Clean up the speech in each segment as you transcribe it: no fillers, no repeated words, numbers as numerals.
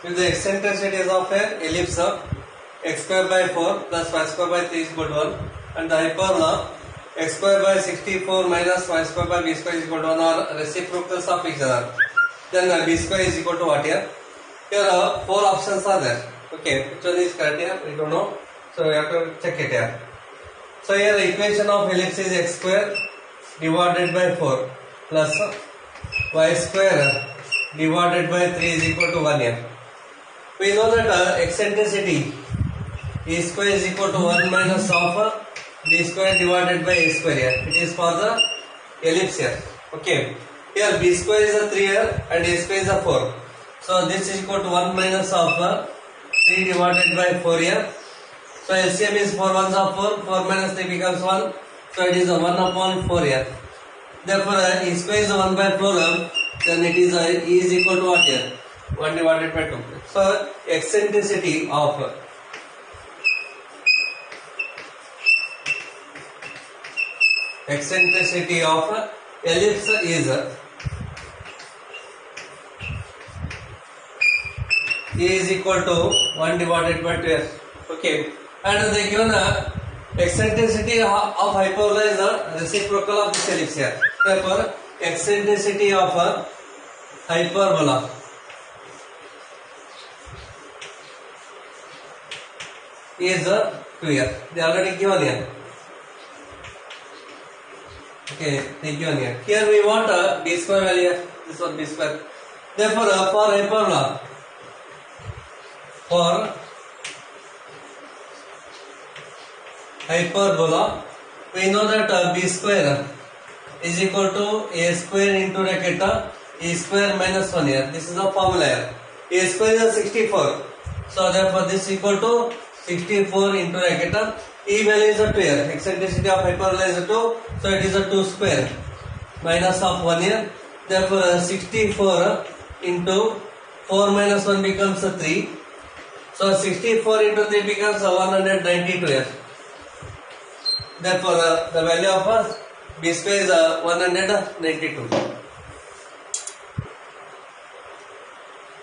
with the eccentricities of an ellipse x square by 4 plus y square by 3 is equal to 1 and the hyperbola x square by 64 minus y square by b square is equal to 1 are reciprocals of each other. Then b square is equal to what here? Here 4 options are there. Okay, which one is correct here? We don't know. So we have to check it here. So here the equation of ellipse is x square divided by 4 plus y square divided by 3 is equal to 1 here. We know that eccentricity e square is equal to 1 minus of b square divided by a square here. It is for the ellipse here. Okay. Here b square is a 3 here and a square is a 4. So this is equal to 1 minus of 3 divided by 4 here. So LCM is 4 ones of 4. 4 minus 3 becomes 1. So it is a 1 upon 4 here. Therefore e square is a 1 by 4. Then it is e is equal to what here? 1 divided by 2. So eccentricity of ellipse is e is equal to 1 divided by 2. Okay, and the given eccentricity of hyperbola is the reciprocal of this ellipse here. Therefore eccentricity of hyperbola is 2 here. They already given here. Okay, they given here. Here we want b square value. This one b square. Therefore for hyperbola we know that b square is equal to a square into bracket e square minus 1 here. This is the formula here. A square is 64. So therefore this is equal to 64 into bracket e value is 2 here. Eccentricity of hyperbola is 2. So it is a 2 square minus of 1 here. Therefore 64 into 4 minus 1 becomes 3. So 64 into 3 becomes 192 here. Therefore the value of b square is 192.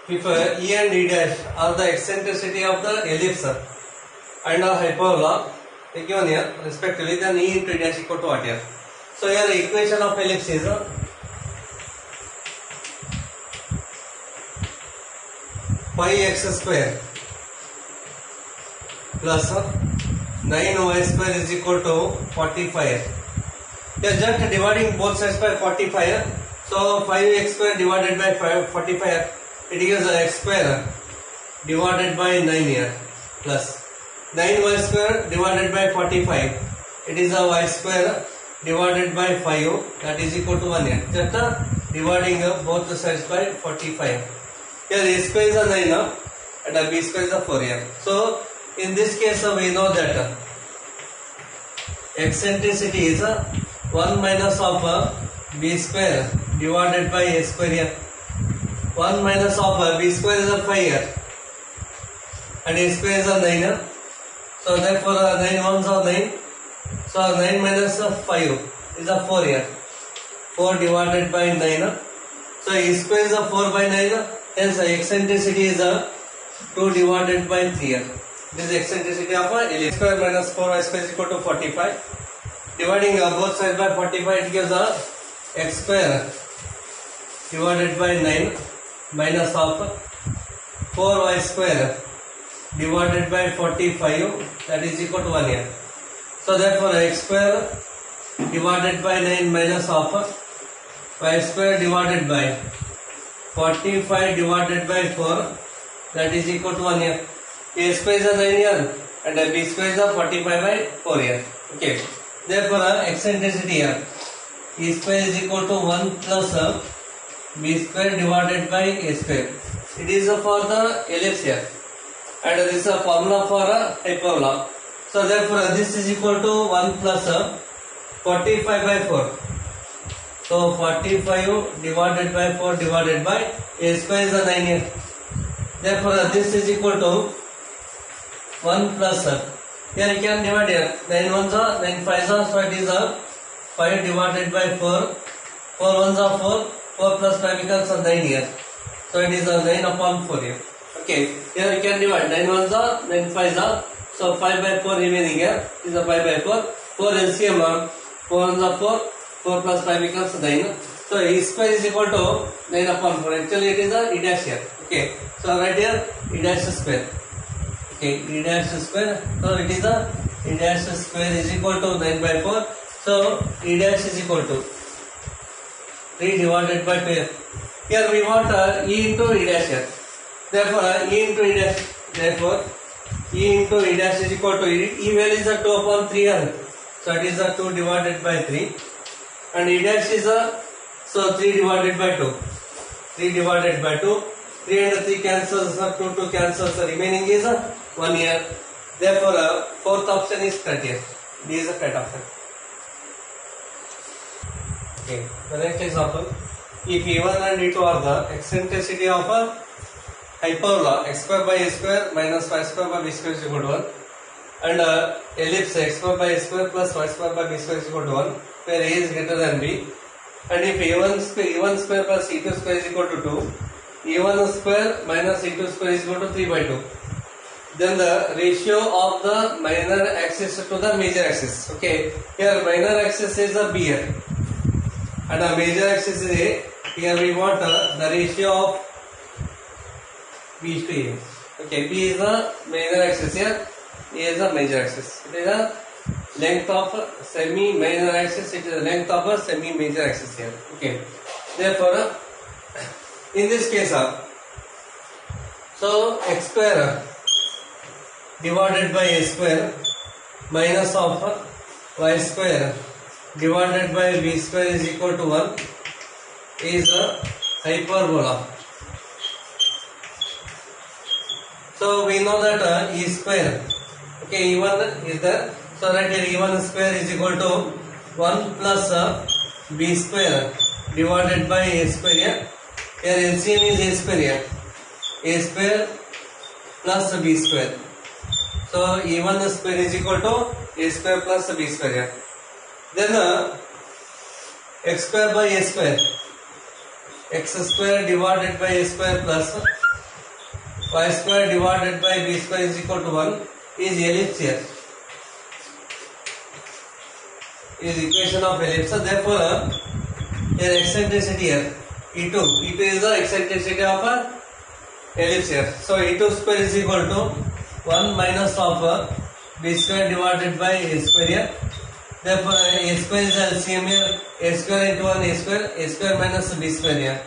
If e and e dash are the eccentricity of the ellipse and a hyperbola given here respectively, then e into e dash equal to what here? So here the equation of ellipse is 5x square plus 9y square is equal to 45. They are just dividing both sides by 45. So 5x square divided by 45, it gives x square divided by 9 here plus 9y square divided by 45. It is a y square divided by 5, that is equal to 1 here. Just dividing both the sides by 45. Here a square is a 9 and a b square is a 4 here. So in this case we know that eccentricity is 1 minus of b square divided by a square here. 1 minus of b square is a 5 here and a square is a 9. So therefore 9 ones are 9. So 9 minus 5 is a 4 here. 4 divided by 9. So a square is a 4 by 9. Hence eccentricity is 2 divided by 3 here. This is eccentricity of ellipse. Square minus 4y square is equal to 45. Dividing both sides by 45, it gives x square divided by 9 minus of 4y square divided by 45, that is equal to 1 here. So therefore x square divided by 9 minus of y square divided by 45 divided by 4, that is equal to 1 here. A square is a 9 here and b square is a 45 by 4 here. Okay. Therefore eccentricity here e square is equal to 1 plus b square divided by a square. It is for the ellipse here and this is a formula for hyperbola. So therefore this is equal to 1 plus 45 by 4. So 45 divided by 4 divided by a square is a 9 here. Therefore this is equal to 1 plus here you can divide here 9 ones are 9 5s are, so it is 5 divided by 4. 4 ones are 4. 4 plus 5 becomes 9 here. So it is 9 upon 4 here. Okay. Okay, here you can divide 9 ones are 9 5s are, so 5 by 4 remaining here is a 5 by 4. 4 LCM 4 ones are 4, 4 plus 5 becomes 9. So E square is equal to 9 upon 4. Actually it is a E dash here. Okay, so right here E dash square. Okay, E dash square. So it is a E dash square is equal to 9 by 4. So E dash is equal to 3 divided by 12. Here we want E into E dash here. Therefore E into E dash. Therefore E into E dash is equal to E value is a 2 upon 3 here. So it is a 2 divided by 3. And E dash is a, so 3 divided by 2. 3 divided by 2. 3 and 3 cancels, 2 cancels, the remaining is 1 here. Therefore fourth option is correct here. D is the correct option. Okay, the next example. If E1 and E2 are the eccentricity of a hyperbola x square by a square minus y square by b square is equal to 1, and ellipse x square by a square plus y square by b square is equal to 1, where a is greater than b, and if E1 square plus E2 square is equal to 2, E1 square minus E2 square is equal to 3 by 2. Then the ratio of the minor axis to the major axis. Okay, here minor axis is a b here, and the major axis is a. Here we want the ratio of b to a. Okay, b is the minor axis here, a is the major axis. It is the length of semi-minor axis. It is the length of a semi-major axis here. Okay, therefore in this case so x square divided by a square minus of y square divided by b square is equal to 1 is a hyperbola. So we know that E square, okay, E1 is there, so right here E1 square is equal to 1 plus b square divided by a square here. Here LCM is a square here, a square plus b square. So E1 square is equal to a square plus b square here. Then x square by a square, x square divided by a square plus y square divided by b square is equal to 1 is ellipse here, is equation of ellipse. So therefore here eccentricity here E2 is the eccentricity of ellipse here. So E2 square is equal to 1 minus of b square divided by a square here. Therefore a square is LCM here, a square into 1 a square minus b square here.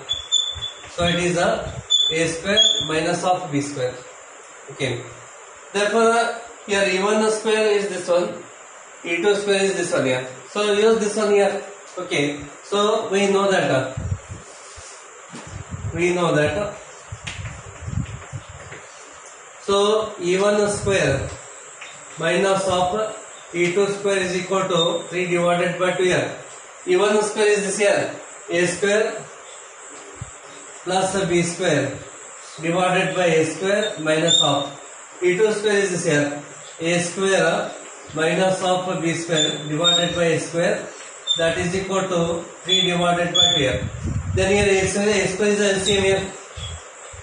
So it is a square minus of b square. Okay. Therefore here E1 square is this one, E2 square is this one here. So use this one here. Okay. So we know that so E1 square minus of E2 square is equal to 3 divided by 2 here. E1 square is this here, a square plus b square divided by a square minus of E2 square is this here, a square minus of b square divided by a square, that is equal to 3 divided by 2 here. Then here a square is LCM here,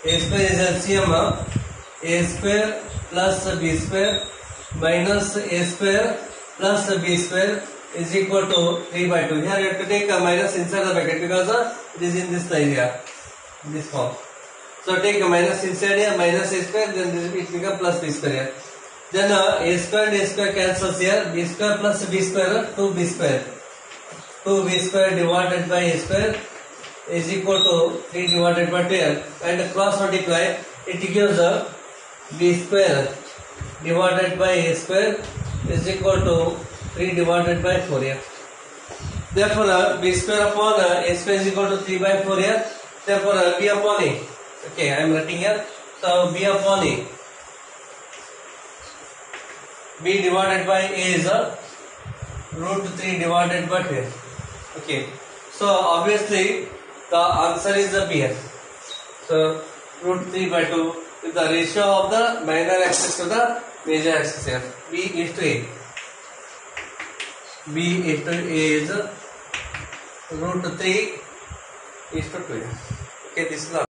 a square is LCM a square plus b square minus a square plus b square is equal to 3 by 2. Here you have to take a minus inside the bracket because it is in this line here, in this form. So take a minus inside here, minus a square, then it becomes plus b square here. Then a square and a square cancels here, b square plus b square, 2b square. 2b square divided by a square is equal to 3 divided by 12, and cross multiply, it gives b square divided by a square is equal to 3 divided by 4 here. Therefore b square upon a square is equal to 3 by 4 here. Therefore b upon a, okay, I am writing here. So b upon a, b divided by a is root 3 divided by 12. Okay, so obviously the answer is the b here. So root 3 by 2 with the ratio of the minor axis to the major axis here. B is to a. B is to a is root 3 is to 2. Okay, this is the